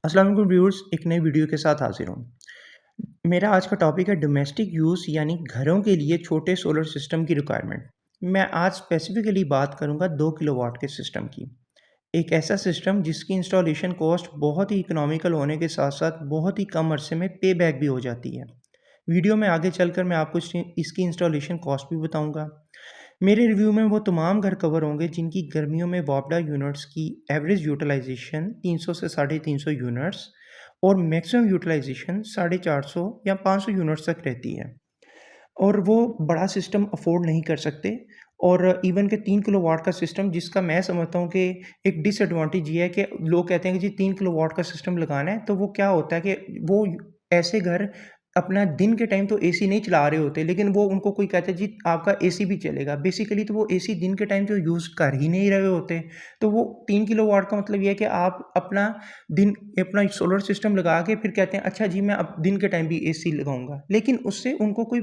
अस्सलाम वालेकुम व्यूअर्स, एक नई वीडियो के साथ हाज़िर हूँ। मेरा आज का टॉपिक है डोमेस्टिक यूज़ यानी घरों के लिए छोटे सोलर सिस्टम की रिक्वायरमेंट। मैं आज स्पेसिफ़िकली बात करूँगा 2 किलोवाट के सिस्टम की। एक ऐसा सिस्टम जिसकी इंस्टॉलेशन कॉस्ट बहुत ही इकोनॉमिकल होने के साथ-साथ बहुत ही कम अरसे में पे बैक भी हो जाती है। वीडियो में आगे चलकर मैं आपको इसकी इंस्टॉलेशन कॉस्ट भी बताऊँगा। मेरे रिव्यू में वो तमाम घर कवर होंगे जिनकी गर्मियों में वापडा यूनिट्स की एवरेज यूटिलाइजेशन 300 से 350 यूनिट्स और मैक्सिमम यूटिलाइजेशन 450 या 500 यूनिट्स तक रहती है। और वो बड़ा सिस्टम अफ़ोर्ड नहीं कर सकते और इवन के 3 किलोवाट का सिस्टम जिसका मैं समझता हूँ कि एक डिसएडवांटेज ये है कि लोग कहते हैं कि जी 3 किलोवाट का सिस्टम लगाना है, तो वो क्या होता है कि वो ऐसे घर अपना दिन के टाइम तो एसी नहीं चला रहे होते, लेकिन वो उनको कोई कहता है जी आपका एसी भी चलेगा। बेसिकली तो वो एसी दिन के टाइम तो यूज़ कर ही नहीं रहे होते। तो वो 3 किलोवाट का मतलब ये है कि आप अपना सोलर सिस्टम लगा के फिर कहते हैं अच्छा जी मैं अब दिन के टाइम भी एसी लगाऊँगा। लेकिन उससे उनको कोई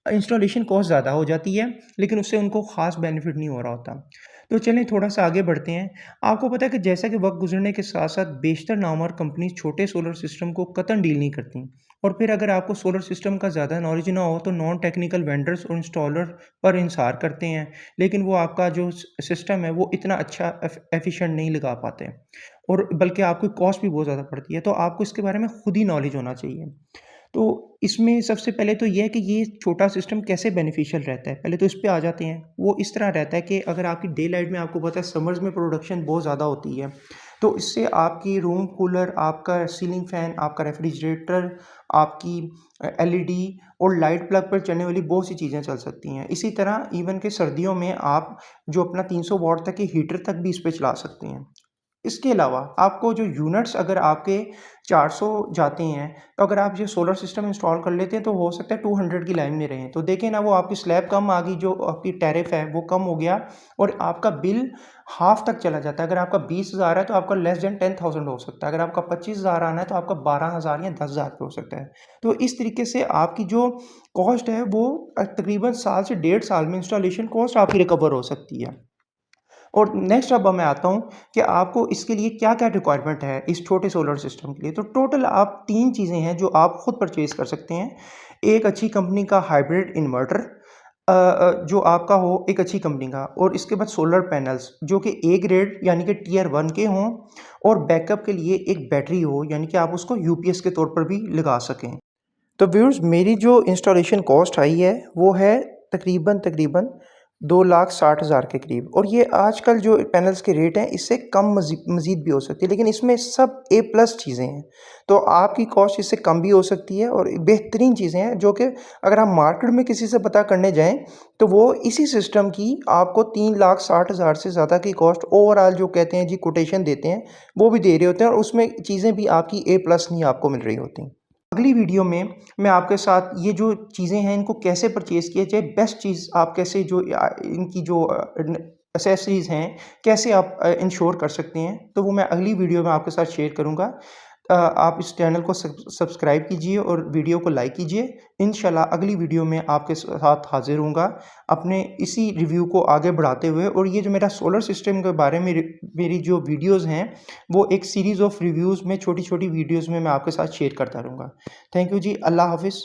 इंस्टॉलेशन कॉस्ट ज़्यादा हो जाती है, लेकिन उससे उनको ख़ास बेनिफिट नहीं हो रहा होता। तो चलें थोड़ा-सा आगे बढ़ते हैं। आपको पता है कि जैसा कि वक़्त गुज़रने के साथ-साथ बेशतर नामवर कंपनीज़ छोटे सोलर सिस्टम को कतई डील नहीं करतीं और फिर अगर आपको सोलर सिस्टम का ज़्यादा नॉलेज ना हो तो नॉन टेक्निकल वेंडर्स और इंस्टॉलर पर इन्हिसार करते हैं। लेकिन वो आपका जो सिस्टम है वो इतना अच्छा एफिशिएंट नहीं लगा पाते और बल्कि आपको कॉस्ट भी बहुत ज़्यादा पड़ती है। तो आपको इसके बारे में खुद ही नॉलेज होना चाहिए। तो इसमें सबसे पहले तो ये है कि ये छोटा सिस्टम कैसे बेनिफिशियल रहता है। पहले तो इस पे आ जाते हैं। वो इस तरह रहता है कि अगर आपकी डे लाइट में आपको पता है समर्स में प्रोडक्शन बहुत ज़्यादा होती है, तो इससे आपकी रूम कूलर, आपका सीलिंग फ़ैन, आपका रेफ्रिजरेटर, आपकी एलईडी और लाइट प्लग पर चलने वाली बहुत सी चीज़ें चल सकती हैं। इसी तरह इवन के सर्दियों में आप जो अपना 300 वॉट तक के हीटर तक भी इस पे चला सकते हैं। इसके अलावा आपको जो यूनिट्स अगर आपके 400 जाते हैं, तो अगर आप ये सोलर सिस्टम इंस्टॉल कर लेते हैं, तो हो सकता है 200 की लाइन में रहें। तो देखें ना वो आपकी स्लैब कम आ गई, जो आपकी टैरिफ है वो कम हो गया और आपका बिल हाफ़ तक चला जाता है। अगर आपका 20,000 है, तो आपका लेस दैन 10,000 हो सकता है। अगर आपका 25,000 आना है, तो आपका 12,000 या 10,000 पे हो सकता है। तो इस तरीके से आपकी जो कॉस्ट है, वो तकरीबन साल से डेढ़ साल में इंस्टॉलेशन कॉस्ट आपकी रिकवर हो सकती है। और नेक्स्ट अब मैं आता हूँ कि आपको इसके लिए क्या-क्या रिक्वायरमेंट है इस छोटे सोलर सिस्टम के लिए। तो टोटल आप 3 चीज़ें हैं जो आप खुद परचेज़ कर सकते हैं। एक अच्छी कंपनी का हाइब्रिड इन्वर्टर जो आपका हो एक अच्छी कंपनी का और इसके बाद सोलर पैनल्स जो कि ए ग्रेड यानी कि टियर 1 के हों और बैकअप के लिए एक बैटरी हो यानी कि आप उसको यूपीएस के तौर पर भी लगा सकें। तो व्यूअर्स मेरी जो इंस्टॉलेशन कॉस्ट आई है वो है तकरीबन 2,60,000 के करीब और ये आजकल जो पैनल्स के रेट हैं इससे कम मज़ीद भी हो सकती है, लेकिन इसमें सब ए प्लस चीज़ें हैं। तो आपकी कॉस्ट इससे कम भी हो सकती है और बेहतरीन चीज़ें हैं जो कि अगर आप मार्केट में किसी से पता करने जाएँ तो वो इसी सिस्टम की आपको 3,60,000 से ज़्यादा की कॉस्ट ओवरऑल जो कहते हैं जी कोटेशन देते हैं, वो भी दे रहे होते हैं और उसमें चीज़ें भी आपकी ए प्लस नहीं आपको मिल रही होती। अगली वीडियो में मैं आपके साथ ये जो चीज़ें हैं इनको कैसे परचेज़ किया जाए, बेस्ट चीज़ आप कैसे जो इनकी जो एक्सेसरीज़ हैं कैसे आप इंश्योर कर सकते हैं, तो वो मैं अगली वीडियो में आपके साथ शेयर करूँगा। आप इस चैनल को सब्सक्राइब कीजिए और वीडियो को लाइक कीजिए। इंशाल्लाह अगली वीडियो में आपके साथ हाज़िर होऊँगा अपने इसी रिव्यू को आगे बढ़ाते हुए और ये जो मेरा सोलर सिस्टम के बारे में मेरी जो वीडियोज़ हैं, वो एक सीरीज़ ऑफ रिव्यूज़ में छोटी-छोटी वीडियोज़ में मैं आपके साथ शेयर करता रहूँगा। थैंक यू जी, अल्लाह हाफ़िज़।